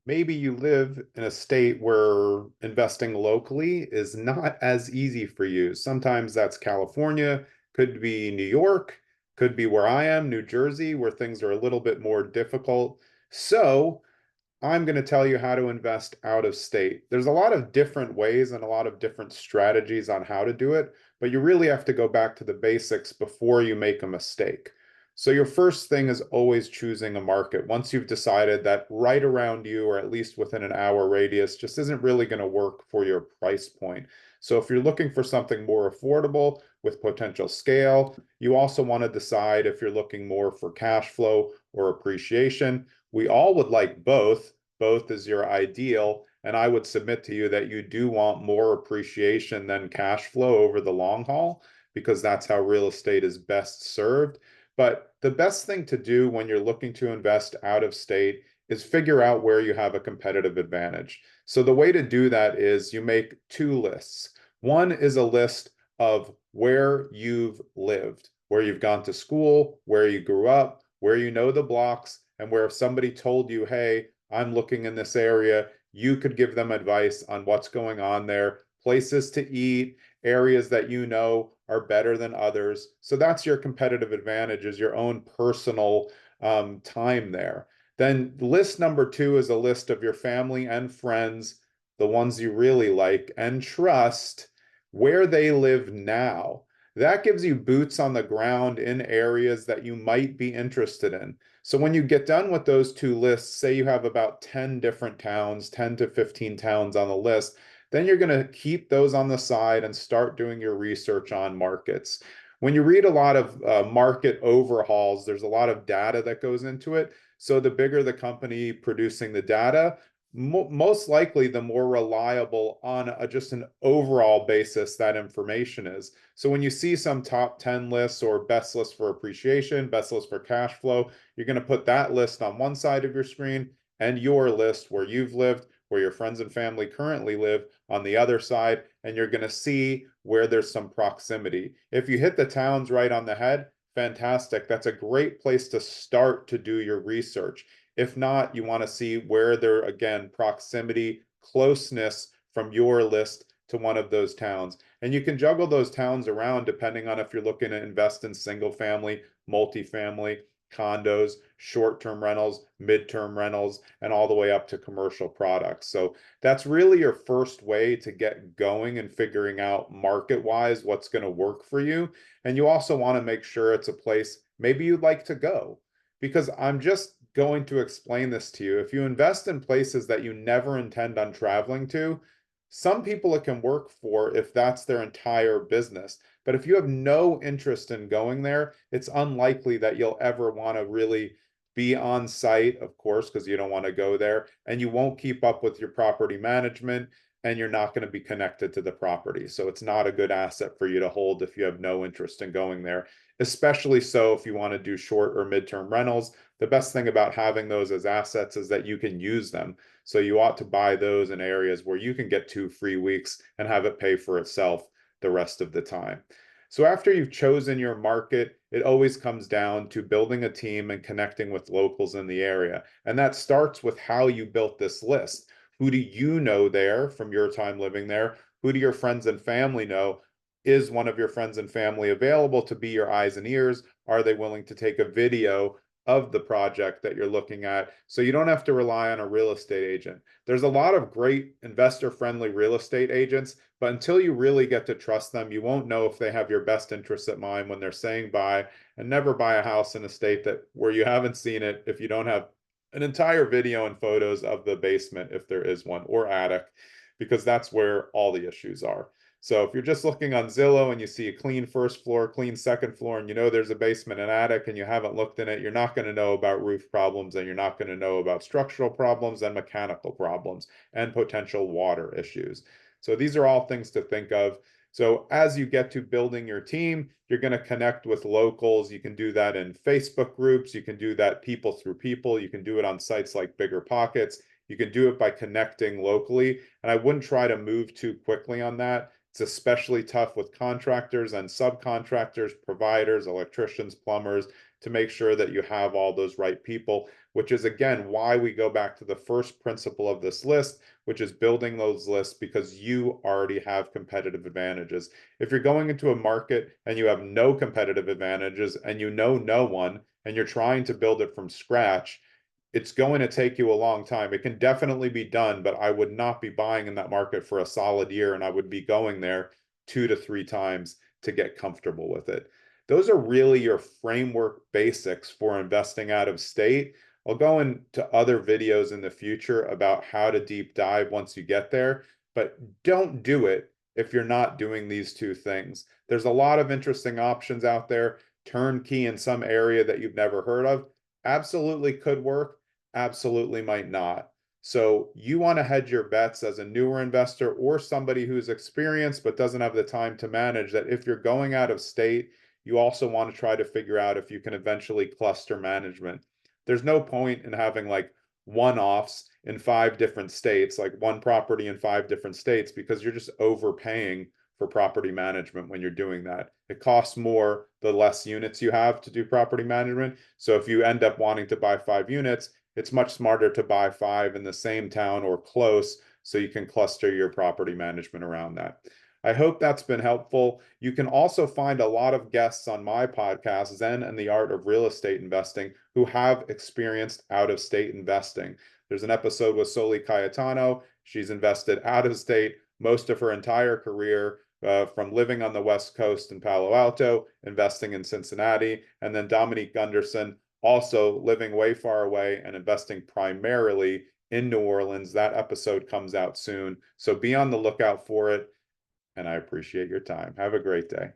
maybe you live in a state where investing locally is not as easy for you. Sometimes that's California, could be New York, could be where I am, New Jersey, where things are a little bit more difficult. So I'm going to tell you how to invest out of state. There's a lot of different ways and a lot of different strategies on how to do it, but you really have to go back to the basics before you make a mistake. So your first thing is always choosing a market. Once you've decided that right around you, or at least within an hour radius, just isn't really going to work for your price point. So if you're looking for something more affordable with potential scale, you also want to decide if you're looking more for cash flow or appreciation. We all would like both. Both is your ideal. And I would submit to you that you do want more appreciation than cash flow over the long haul, because that's how real estate is best served. But the best thing to do when you're looking to invest out of state is figure out where you have a competitive advantage. So the way to do that is you make two lists. One is a list of where you've lived, where you've gone to school, where you grew up, where you know the blocks, and where if somebody told you, hey, I'm looking in this area, you could give them advice on what's going on there, places to eat, areas that you know are better than others. So that's your competitive advantage, is your own personal time there. Then list number two is a list of your family and friends, the ones you really like and trust, where they live now. That gives you boots on the ground in areas that you might be interested in. So when you get done with those two lists, say you have about 10 different towns, 10 to 15 towns on the list, then you're going to keep those on the side and start doing your research on markets. When you read a lot of market overhauls, there's a lot of data that goes into it. So the bigger the company producing the data, most likely the more reliable on just an overall basis that information is. So when you see some top 10 lists or best list for appreciation, best list for cash flow, you're going to put that list on one side of your screen and your list where you've lived, where your friends and family currently live on the other side, and you're going to see where there's some proximity. If you hit the towns right on the head, fantastic. That's a great place to start to do your research. If not, you want to see where there, again, proximity, closeness from your list to one of those towns. And you can juggle those towns around depending on if you're looking to invest in single family, multifamily, condos, short-term rentals, mid-term rentals, and all the way up to commercial products. So that's really your first way to get going and figuring out market-wise what's going to work for you. And you also want to make sure it's a place maybe you'd like to go, because I'm just going to explain this to you. If you invest in places that you never intend on traveling to, some people it can work for if that's their entire business. But if you have no interest in going there, it's unlikely that you'll ever want to really be on site, of course, because you don't want to go there, and you won't keep up with your property management, and you're not going to be connected to the property. So it's not a good asset for you to hold if you have no interest in going there, especially so if you want to do short or midterm rentals. The best thing about having those as assets is that you can use them. So you ought to buy those in areas where you can get 2 free weeks and have it pay for itself the rest of the time. So after you've chosen your market, it always comes down to building a team and connecting with locals in the area. And that starts with how you built this list. Who do you know there from your time living there? Who do your friends and family know? Is one of your friends and family available to be your eyes and ears? Are they willing to take a video of the project that you're looking at? So you don't have to rely on a real estate agent. There's a lot of great investor-friendly real estate agents, but until you really get to trust them, you won't know if they have your best interests at mind when they're saying buy. And never buy a house in a state that where you haven't seen it if you don't have an entire video and photos of the basement, if there is one, or attic, because that's where all the issues are. So if you're just looking on Zillow and you see a clean first floor, clean second floor, and you know there's a basement and attic and you haven't looked in it, you're not going to know about roof problems, and you're not going to know about structural problems and mechanical problems and potential water issues. So these are all things to think of. So as you get to building your team, you're going to connect with locals. You can do that in Facebook groups. You can do that people through people. You can do it on sites like Bigger Pockets. You can do it by connecting locally. And I wouldn't try to move too quickly on that. It's especially tough with contractors and subcontractors, providers, electricians, plumbers, to make sure that you have all those right people, which is again why we go back to the first principle of this list, which is building those lists because you already have competitive advantages. If you're going into a market and you have no competitive advantages and you know no one and you're trying to build it from scratch, it's going to take you a long time. It can definitely be done, but I would not be buying in that market for a solid year, and I would be going there 2 to 3 times to get comfortable with it. Those are really your framework basics for investing out of state. I'll go into other videos in the future about how to deep dive once you get there, but don't do it if you're not doing these two things. There's a lot of interesting options out there. Turnkey in some area that you've never heard of absolutely could work, absolutely might not. So you want to hedge your bets as a newer investor or somebody who's experienced but doesn't have the time to manage, that if you're going out of state, you also want to try to figure out if you can eventually cluster management. There's no point in having like one-offs in 5 different states, like one property in 5 different states, because you're just overpaying for property management when you're doing that. It costs more the less units you have to do property management. So if you end up wanting to buy 5 units, it's much smarter to buy 5 in the same town or close so you can cluster your property management around that. I hope that's been helpful. You can also find a lot of guests on my podcast, Zen and the Art of Real Estate Investing, who have experienced out of state investing. There's an episode with Soli Cayetano. She's invested out of state most of her entire career, from living on the West Coast in Palo Alto, investing in Cincinnati, and then Dominique Gunderson, also living way far away and investing primarily in New Orleans. That episode comes out soon, so be on the lookout for it. And I appreciate your time. Have a great day.